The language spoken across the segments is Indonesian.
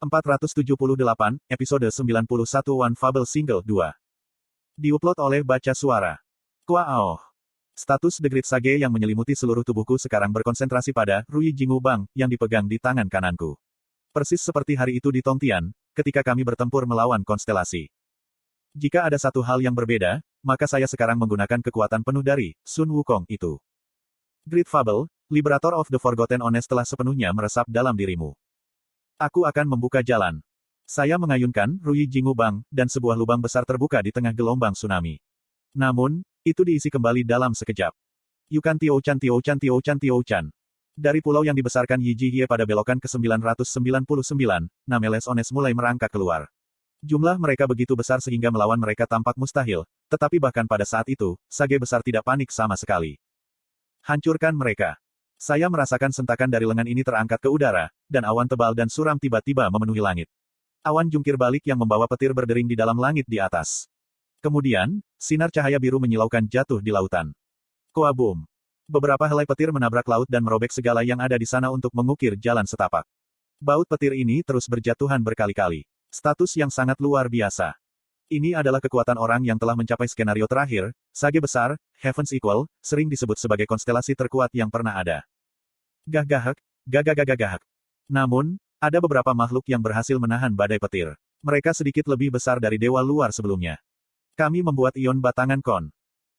478, episode 91 One Fable Single 2. Diupload oleh Baca Suara. Kuaoh. Status The Great Sage yang menyelimuti seluruh tubuhku sekarang berkonsentrasi pada Rui Jingu Bang yang dipegang di tangan kananku. Persis seperti hari itu di Tongtian, ketika kami bertempur melawan konstelasi. Jika ada satu hal yang berbeda, maka saya sekarang menggunakan kekuatan penuh dari Sun Wukong itu. Great Fable, Liberator of the Forgotten Honest telah sepenuhnya meresap dalam dirimu. Aku akan membuka jalan. Saya mengayunkan Rui Jingu Bang, dan sebuah lubang besar terbuka di tengah gelombang tsunami. Namun, itu diisi kembali dalam sekejap. Yukan Tiou-chan Tiou-chan Tiou-chan Tiou-chan. Dari pulau yang dibesarkan Yi Ji Hye pada belokan ke-999, Nameles Ones mulai merangkak keluar. Jumlah mereka begitu besar sehingga melawan mereka tampak mustahil, tetapi bahkan pada saat itu, Sage besar tidak panik sama sekali. Hancurkan mereka. Saya merasakan sentakan dari lengan ini terangkat ke udara, dan awan tebal dan suram tiba-tiba memenuhi langit. Awan jungkir balik yang membawa petir berdering di dalam langit di atas. Kemudian, sinar cahaya biru menyilaukan jatuh di lautan. Koabum. Beberapa helai petir menabrak laut dan merobek segala yang ada di sana untuk mengukir jalan setapak. Baut petir ini terus berjatuhan berkali-kali. Status yang sangat luar biasa. Ini adalah kekuatan orang yang telah mencapai skenario terakhir, Sage besar, Heaven's Equal, sering disebut sebagai konstelasi terkuat yang pernah ada. Gah-gahak, gagagagagahak. Namun, ada beberapa makhluk yang berhasil menahan badai petir. Mereka sedikit lebih besar dari dewa luar sebelumnya. Kami membuat ion batangan kon.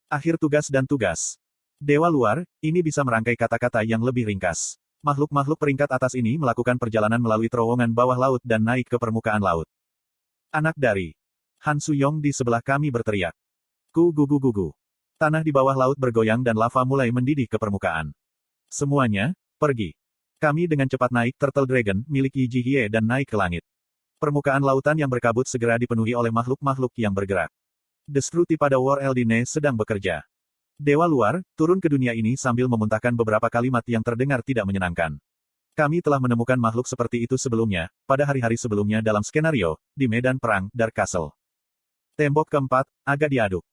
Akhir tugas dan tugas. Dewa luar, ini bisa merangkai kata-kata yang lebih ringkas. Makhluk-makhluk peringkat atas ini melakukan perjalanan melalui terowongan bawah laut dan naik ke permukaan laut. Anak dari Han Suyong di sebelah kami berteriak. Gugu. Tanah di bawah laut bergoyang dan lava mulai mendidih ke permukaan. Semuanya, pergi. Kami dengan cepat naik Turtle Dragon, milik Yi Ji Hye dan naik ke langit. Permukaan lautan yang berkabut segera dipenuhi oleh makhluk-makhluk yang bergerak. Destruti pada War Eldine sedang bekerja. Dewa luar, turun ke dunia ini sambil memuntahkan beberapa kalimat yang terdengar tidak menyenangkan. Kami telah menemukan makhluk seperti itu sebelumnya, pada hari-hari sebelumnya dalam skenario, di medan perang, Dark Castle. Tembok keempat, agak diaduk.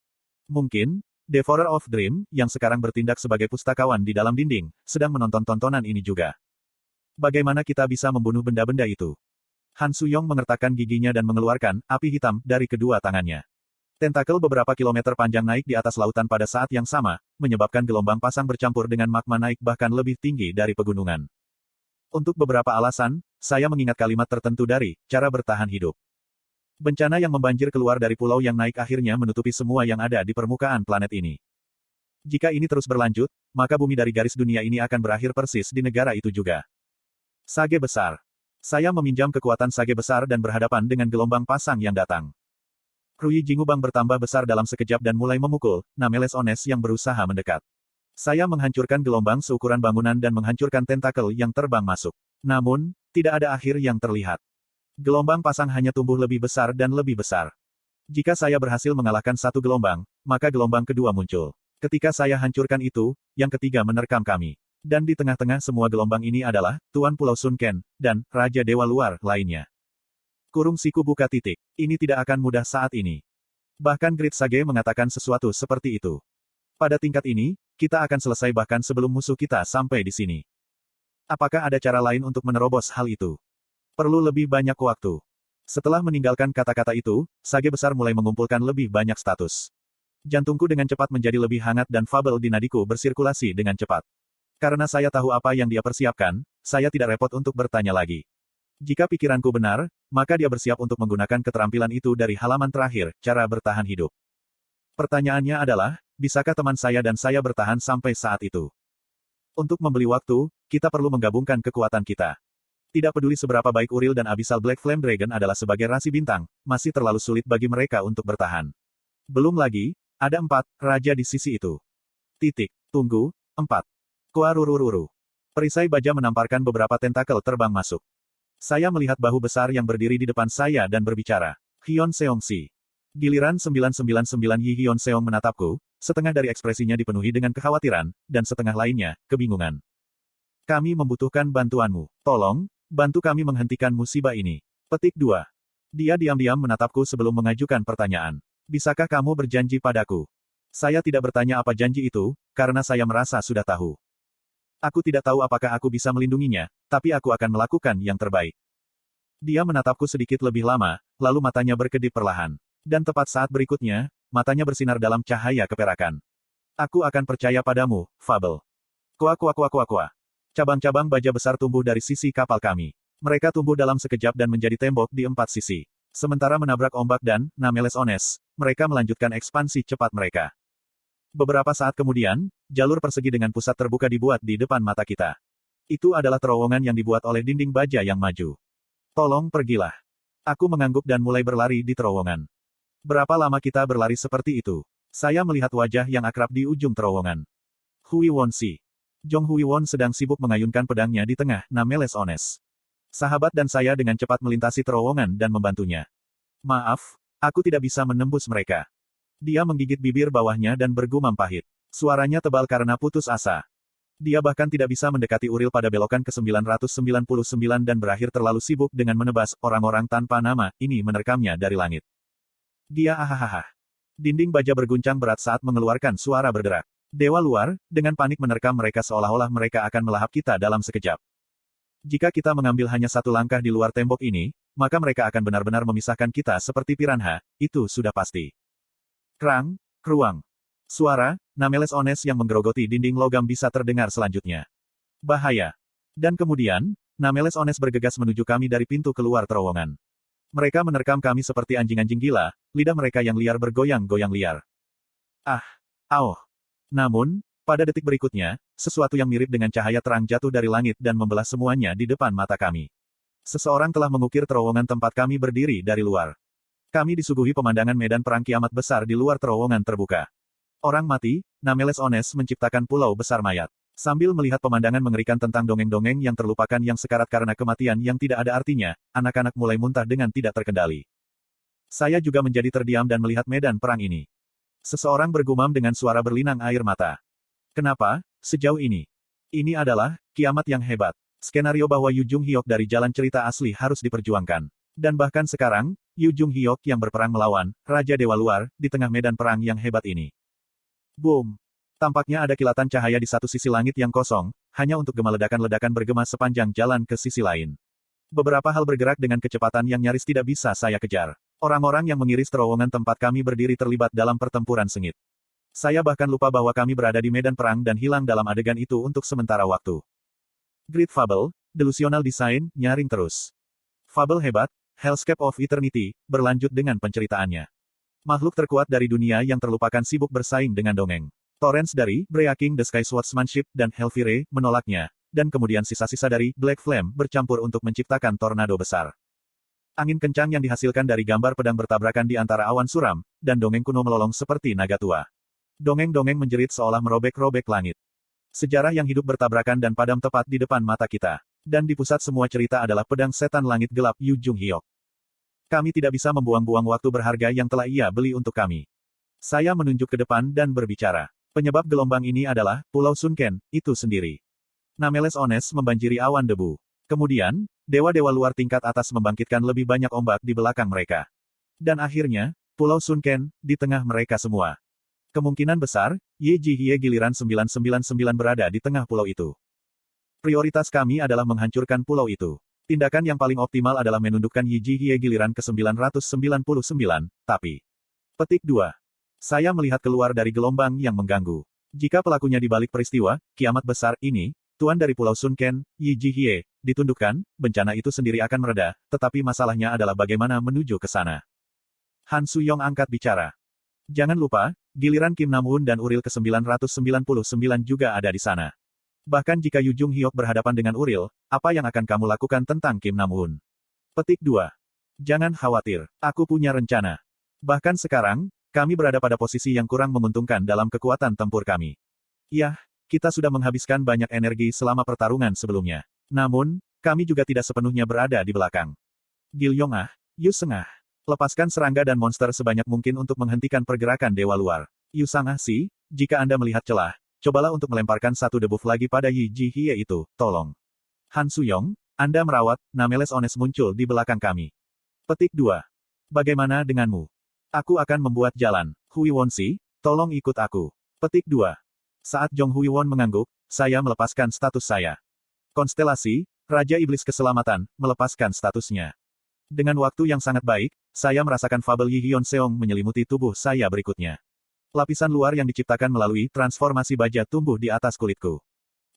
Mungkin, Devourer of Dream, yang sekarang bertindak sebagai pustakawan di dalam dinding, sedang menonton tontonan ini juga. Bagaimana kita bisa membunuh benda-benda itu? Han Suyong mengertakkan giginya dan mengeluarkan api hitam dari kedua tangannya. Tentakel beberapa kilometer panjang naik di atas lautan pada saat yang sama, menyebabkan gelombang pasang bercampur dengan magma naik bahkan lebih tinggi dari pegunungan. Untuk beberapa alasan, saya mengingat kalimat tertentu dari cara bertahan hidup. Bencana yang membanjir keluar dari pulau yang naik akhirnya menutupi semua yang ada di permukaan planet ini. Jika ini terus berlanjut, maka bumi dari garis dunia ini akan berakhir persis di negara itu juga. Sage besar. Saya meminjam kekuatan Sage besar dan berhadapan dengan gelombang pasang yang datang. Rui Jingu Bang bertambah besar dalam sekejap dan mulai memukul Nameles Ones yang berusaha mendekat. Saya menghancurkan gelombang seukuran bangunan dan menghancurkan tentakel yang terbang masuk. Namun, tidak ada akhir yang terlihat. Gelombang pasang hanya tumbuh lebih besar dan lebih besar. Jika saya berhasil mengalahkan satu gelombang, maka gelombang kedua muncul. Ketika saya hancurkan itu, yang ketiga menerkam kami. Dan di tengah-tengah semua gelombang ini adalah Tuan Pulau Sun Ken dan Raja Dewa Luar lainnya. Kurung siku buka titik. Ini tidak akan mudah saat ini. Bahkan Great Sage mengatakan sesuatu seperti itu. Pada tingkat ini, kita akan selesai bahkan sebelum musuh kita sampai di sini. Apakah ada cara lain untuk menerobos hal itu? Perlu lebih banyak waktu. Setelah meninggalkan kata-kata itu, Sage besar mulai mengumpulkan lebih banyak status. Jantungku dengan cepat menjadi lebih hangat dan fabel di nadiku bersirkulasi dengan cepat. Karena saya tahu apa yang dia persiapkan, saya tidak repot untuk bertanya lagi. Jika pikiranku benar, maka dia bersiap untuk menggunakan keterampilan itu dari halaman terakhir, cara bertahan hidup. Pertanyaannya adalah, bisakah teman saya dan saya bertahan sampai saat itu? Untuk membeli waktu, kita perlu menggabungkan kekuatan kita. Tidak peduli seberapa baik Uril dan Abyssal Black Flame Dragon adalah sebagai rasi bintang, masih terlalu sulit bagi mereka untuk bertahan. Belum lagi, ada 4 raja di sisi itu. Tunggu, 4. Kuarurururu. Perisai baja menamparkan beberapa tentakel terbang masuk. Saya melihat bahu besar yang berdiri di depan saya dan berbicara. Hyun Seongsi. Giliran 999 Yi Hyun Seong menatapku, setengah dari ekspresinya dipenuhi dengan kekhawatiran, dan setengah lainnya, kebingungan. Kami membutuhkan bantuanmu. Tolong, bantu kami menghentikan musibah ini. Petik 2. Dia diam-diam menatapku sebelum mengajukan pertanyaan. Bisakah kamu berjanji padaku? Saya tidak bertanya apa janji itu, karena saya merasa sudah tahu. Aku tidak tahu apakah aku bisa melindunginya, tapi aku akan melakukan yang terbaik. Dia menatapku sedikit lebih lama, lalu matanya berkedip perlahan. Dan tepat saat berikutnya, matanya bersinar dalam cahaya keperakan. Aku akan percaya padamu, Fable. Kuak kuak kuak kuak kuak. Cabang-cabang baja besar tumbuh dari sisi kapal kami. Mereka tumbuh dalam sekejap dan menjadi tembok di 4 sisi. Sementara menabrak ombak dan, Nameles Ones, mereka melanjutkan ekspansi cepat mereka. Beberapa saat kemudian, jalur persegi dengan pusat terbuka dibuat di depan mata kita. Itu adalah terowongan yang dibuat oleh dinding baja yang maju. Tolong pergilah. Aku mengangguk dan mulai berlari di terowongan. Berapa lama kita berlari seperti itu? Saya melihat wajah yang akrab di ujung terowongan. Hui Wonsi. Jong Hui Won sedang sibuk mengayunkan pedangnya di tengah Nameles Ones. Sahabat dan saya dengan cepat melintasi terowongan dan membantunya. Maaf, aku tidak bisa menembus mereka. Dia menggigit bibir bawahnya dan bergumam pahit. Suaranya tebal karena putus asa. Dia bahkan tidak bisa mendekati Uril pada belokan ke-999 dan berakhir terlalu sibuk dengan menebas orang-orang tanpa nama, ini menerkamnya dari langit. Dia ahahaha. Dinding baja berguncang berat saat mengeluarkan suara berderak. Dewa luar, dengan panik menerkam mereka seolah-olah mereka akan melahap kita dalam sekejap. Jika kita mengambil hanya satu langkah di luar tembok ini, maka mereka akan benar-benar memisahkan kita seperti piranha, itu sudah pasti. Krang, keruang. Suara, Nameles Ones yang menggerogoti dinding logam bisa terdengar selanjutnya. Bahaya. Dan kemudian, Nameles Ones bergegas menuju kami dari pintu keluar terowongan. Mereka menerkam kami seperti anjing-anjing gila, lidah mereka yang liar bergoyang-goyang liar. Ah! Aoh! Namun, pada detik berikutnya, sesuatu yang mirip dengan cahaya terang jatuh dari langit dan membelah semuanya di depan mata kami. Seseorang telah mengukir terowongan tempat kami berdiri dari luar. Kami disuguhi pemandangan medan perang kiamat besar di luar terowongan terbuka. Orang mati, Nameles Ones menciptakan pulau besar mayat. Sambil melihat pemandangan mengerikan tentang dongeng-dongeng yang terlupakan yang sekarat karena kematian yang tidak ada artinya, anak-anak mulai muntah dengan tidak terkendali. Saya juga menjadi terdiam dan melihat medan perang ini. Seseorang bergumam dengan suara berlinang air mata. Kenapa, sejauh ini? Ini adalah, kiamat yang hebat. Skenario bahwa Yu Jung Hyuk dari jalan cerita asli harus diperjuangkan. Dan bahkan sekarang, Yu Jung Hyuk yang berperang melawan, Raja Dewa Luar, di tengah medan perang yang hebat ini. Boom! Tampaknya ada kilatan cahaya di satu sisi langit yang kosong, hanya untuk gema ledakan-ledakan bergema sepanjang jalan ke sisi lain. Beberapa hal bergerak dengan kecepatan yang nyaris tidak bisa saya kejar. Orang-orang yang mengiris terowongan tempat kami berdiri terlibat dalam pertempuran sengit. Saya bahkan lupa bahwa kami berada di medan perang dan hilang dalam adegan itu untuk sementara waktu. Great Fable, Delusional Design, nyaring terus. Fable hebat, Hellscape of Eternity, berlanjut dengan penceritaannya. Makhluk terkuat dari dunia yang terlupakan sibuk bersaing dengan dongeng. Torrents dari Breaking the Sky Swordsmanship dan Hellfire menolaknya, dan kemudian sisa-sisa dari Black Flame bercampur untuk menciptakan tornado besar. Angin kencang yang dihasilkan dari gambar pedang bertabrakan di antara awan suram, dan dongeng kuno melolong seperti naga tua. Dongeng-dongeng menjerit seolah merobek-robek langit. Sejarah yang hidup bertabrakan dan padam tepat di depan mata kita. Dan di pusat semua cerita adalah pedang setan langit gelap Yu Jung Hyuk. Kami tidak bisa membuang-buang waktu berharga yang telah ia beli untuk kami. Saya menunjuk ke depan dan berbicara. Penyebab gelombang ini adalah, Pulau Sunken, itu sendiri. Nameles Ones membanjiri awan debu. Kemudian, dewa-dewa luar tingkat atas membangkitkan lebih banyak ombak di belakang mereka. Dan akhirnya, Pulau Sunken, di tengah mereka semua. Kemungkinan besar, Ye Ji Hye giliran 999 berada di tengah pulau itu. Prioritas kami adalah menghancurkan pulau itu. Tindakan yang paling optimal adalah menundukkan Ye Ji Hye giliran ke-999, tapi... Petik 2. Saya melihat keluar dari gelombang yang mengganggu. Jika pelakunya di balik peristiwa, kiamat besar, ini, Tuan dari Pulau Sunken, Ye Ji Hye, ditundukkan, bencana itu sendiri akan mereda, tetapi masalahnya adalah bagaimana menuju ke sana. Han Suyong angkat bicara. Jangan lupa, giliran Kim Nam-woon dan Uril ke-999 juga ada di sana. Bahkan jika Yu Jung Hyuk berhadapan dengan Uril, apa yang akan kamu lakukan tentang Kim Nam-woon? Petik 2. Jangan khawatir, aku punya rencana. Bahkan sekarang, kami berada pada posisi yang kurang menguntungkan dalam kekuatan tempur kami. Yah, kita sudah menghabiskan banyak energi selama pertarungan sebelumnya. Namun, kami juga tidak sepenuhnya berada di belakang. Gil Yong-ah, Yu Sengah. Lepaskan serangga dan monster sebanyak mungkin untuk menghentikan pergerakan dewa luar. Yu Sang-ah Si, jika Anda melihat celah, cobalah untuk melemparkan satu debuff lagi pada Ye Ji Hye itu, tolong. Han Suyong, Anda merawat, Nameles Ones muncul di belakang kami. Petik 2. Bagaimana denganmu? Aku akan membuat jalan. Hui Won Si, tolong ikut aku. Petik 2. Saat Jong Hui Won mengangguk, saya melepaskan status saya. Konstelasi, Raja Iblis Keselamatan, melepaskan statusnya. Dengan waktu yang sangat baik, saya merasakan fabel Yi Hyun Seong menyelimuti tubuh saya berikutnya. Lapisan luar yang diciptakan melalui transformasi baja tumbuh di atas kulitku.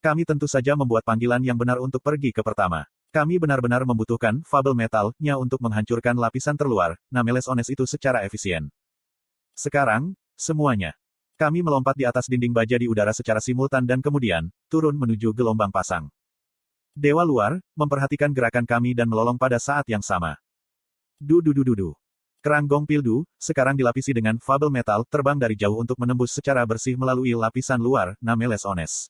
Kami tentu saja membuat panggilan yang benar untuk pergi ke pertama. Kami benar-benar membutuhkan fabel metalnya untuk menghancurkan lapisan terluar, Nameless Ones itu secara efisien. Sekarang, semuanya. Kami melompat di atas dinding baja di udara secara simultan dan kemudian, turun menuju gelombang pasang. Dewa luar, memperhatikan gerakan kami dan melolong pada saat yang sama. Du. Kerang gong pildu, sekarang dilapisi dengan fabel metal, terbang dari jauh untuk menembus secara bersih melalui lapisan luar, Nameless Ones.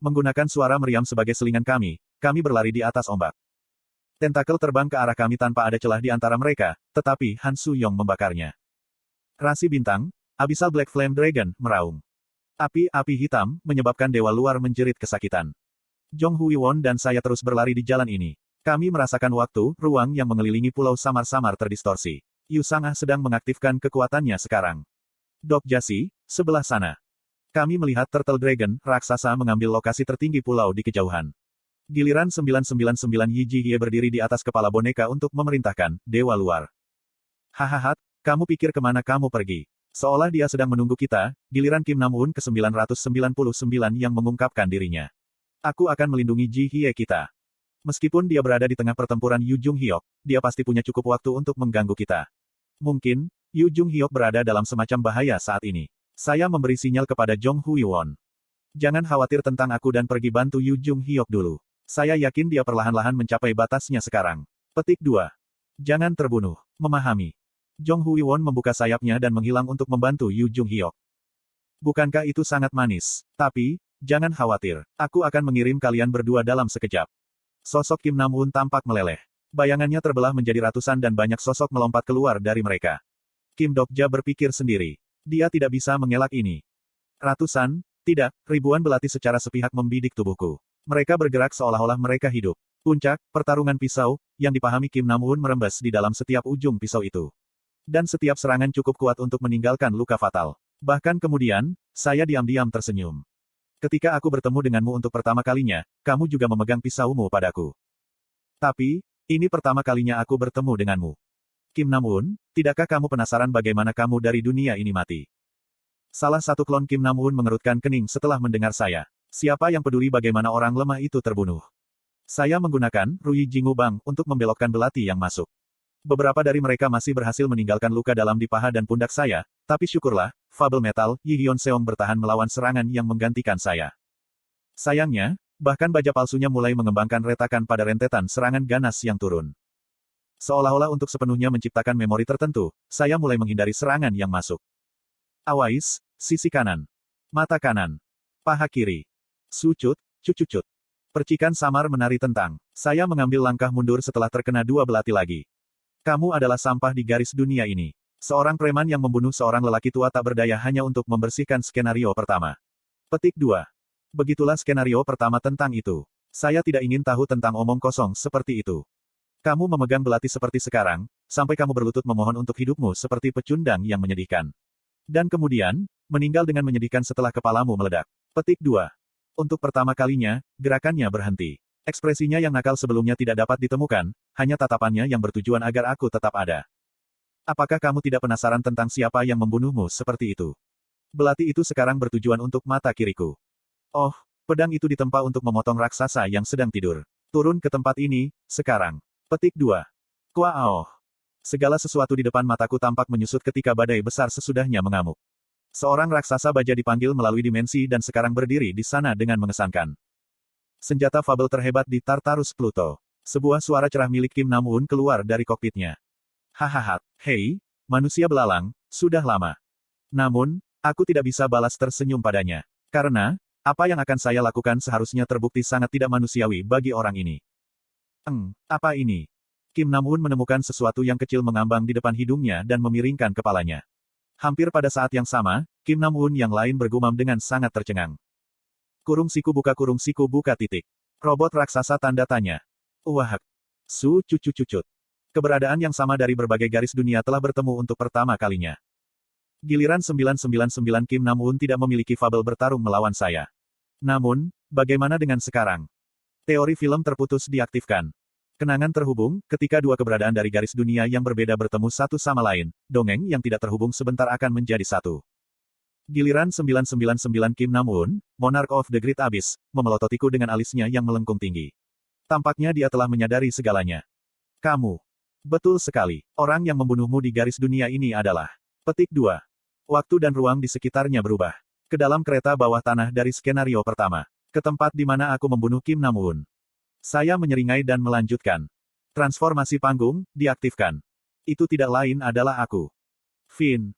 Menggunakan suara meriam sebagai selingan kami berlari di atas ombak. Tentakel terbang ke arah kami tanpa ada celah di antara mereka, tetapi Han Suyong membakarnya. Rasi bintang, Abyssal Black Flame Dragon, meraung. Api-api hitam, menyebabkan dewa luar menjerit kesakitan. Jong Hui Won dan saya terus berlari di jalan ini. Kami merasakan waktu, ruang yang mengelilingi pulau samar-samar terdistorsi. Yu Sang-ah sedang mengaktifkan kekuatannya sekarang. Dok Jasi, sebelah sana. Kami melihat Turtle Dragon, raksasa mengambil lokasi tertinggi pulau di kejauhan. Giliran 999 Yi Ji Hye berdiri di atas kepala boneka untuk memerintahkan, dewa luar. Hahaha, kamu pikir kemana kamu pergi? Seolah dia sedang menunggu kita, giliran Kim Nam-un ke-999 yang mengungkapkan dirinya. Aku akan melindungi Ji Hye kita. Meskipun dia berada di tengah pertempuran Yu Jung Hyok, dia pasti punya cukup waktu untuk mengganggu kita. Mungkin, Yu Jung Hyok berada dalam semacam bahaya saat ini. Saya memberi sinyal kepada Jong Hui Won. Jangan khawatir tentang aku dan pergi bantu Yu Jung Hyok dulu. Saya yakin dia perlahan-lahan mencapai batasnya sekarang. Petik 2. Jangan terbunuh. Memahami. Jong Hui Won membuka sayapnya dan menghilang untuk membantu Yu Jung Hyok. Bukankah itu sangat manis? Tapi, jangan khawatir. Aku akan mengirim kalian berdua dalam sekejap. Sosok Kim Nam-un tampak meleleh. Bayangannya terbelah menjadi ratusan dan banyak sosok melompat keluar dari mereka. Kim Dokja berpikir sendiri. Dia tidak bisa mengelak ini. Ratusan, tidak, ribuan belati secara sepihak membidik tubuhku. Mereka bergerak seolah-olah mereka hidup. Puncak, pertarungan pisau, yang dipahami Kim Nam-un merembes di dalam setiap ujung pisau itu. Dan setiap serangan cukup kuat untuk meninggalkan luka fatal. Bahkan kemudian, saya diam-diam tersenyum. Ketika aku bertemu denganmu untuk pertama kalinya, kamu juga memegang pisaumu padaku. Tapi, ini pertama kalinya aku bertemu denganmu. Kim Nam-un, tidakkah kamu penasaran bagaimana kamu dari dunia ini mati? Salah satu klon Kim Nam-un mengerutkan kening setelah mendengar saya. Siapa yang peduli bagaimana orang lemah itu terbunuh? Saya menggunakan Ruyi Jingu Bang untuk membelokkan belati yang masuk. Beberapa dari mereka masih berhasil meninggalkan luka dalam di paha dan pundak saya, tapi syukurlah, fabel metal, Yi Hyun Seong bertahan melawan serangan yang menggantikan saya. Sayangnya, bahkan baja palsunya mulai mengembangkan retakan pada rentetan serangan ganas yang turun. Seolah-olah untuk sepenuhnya menciptakan memori tertentu, saya mulai menghindari serangan yang masuk. Awais, sisi kanan. Mata kanan. Paha kiri. Sucut, cucucut. Percikan samar menari tentang. Saya mengambil langkah mundur setelah terkena dua belati lagi. Kamu adalah sampah di garis dunia ini. Seorang preman yang membunuh seorang lelaki tua tak berdaya hanya untuk membersihkan skenario pertama. Petik 2. Begitulah skenario pertama tentang itu. Saya tidak ingin tahu tentang omong kosong seperti itu. Kamu memegang belati seperti sekarang, sampai kamu berlutut memohon untuk hidupmu seperti pecundang yang menyedihkan. Dan kemudian, meninggal dengan menyedihkan setelah kepalamu meledak. Petik 2. Untuk pertama kalinya, gerakannya berhenti. Ekspresinya yang nakal sebelumnya tidak dapat ditemukan, hanya tatapannya yang bertujuan agar aku tetap ada. Apakah kamu tidak penasaran tentang siapa yang membunuhmu seperti itu? Belati itu sekarang bertujuan untuk mata kiriku. Oh, pedang itu ditempa untuk memotong raksasa yang sedang tidur. Turun ke tempat ini, sekarang. Petik 2. Kuaoh. Segala sesuatu di depan mataku tampak menyusut ketika badai besar sesudahnya mengamuk. Seorang raksasa baja dipanggil melalui dimensi dan sekarang berdiri di sana dengan mengesankan. Senjata fabel terhebat di Tartarus Pluto. Sebuah suara cerah milik Kim Nam-un keluar dari kokpitnya. Hahaha, hei, manusia belalang, sudah lama. Namun, aku tidak bisa balas tersenyum padanya. Karena, apa yang akan saya lakukan seharusnya terbukti sangat tidak manusiawi bagi orang ini. Apa ini? Kim Nam-un menemukan sesuatu yang kecil mengambang di depan hidungnya dan memiringkan kepalanya. Hampir pada saat yang sama, Kim Nam-un yang lain bergumam dengan sangat tercengang. Kurung siku buka titik. Robot raksasa tanda tanya. Wahak. Cucut. Keberadaan yang sama dari berbagai garis dunia telah bertemu untuk pertama kalinya. Giliran 999 Kim Nam-un tidak memiliki fabel bertarung melawan saya. Namun, bagaimana dengan sekarang? Teori film terputus diaktifkan. Kenangan terhubung, ketika dua keberadaan dari garis dunia yang berbeda bertemu satu sama lain, dongeng yang tidak terhubung sebentar akan menjadi satu. Giliran 999 Kim Nam-woon, Monarch of the Great Abyss, memelototiku dengan alisnya yang melengkung tinggi. Tampaknya dia telah menyadari segalanya. Kamu. Betul sekali. Orang yang membunuhmu di garis dunia ini adalah. Petik 2. Waktu dan ruang di sekitarnya berubah. Ke dalam kereta bawah tanah dari skenario pertama. Ke tempat di mana aku membunuh Kim Nam-woon. Saya menyeringai dan melanjutkan. Transformasi panggung, diaktifkan. Itu tidak lain adalah aku. Finn.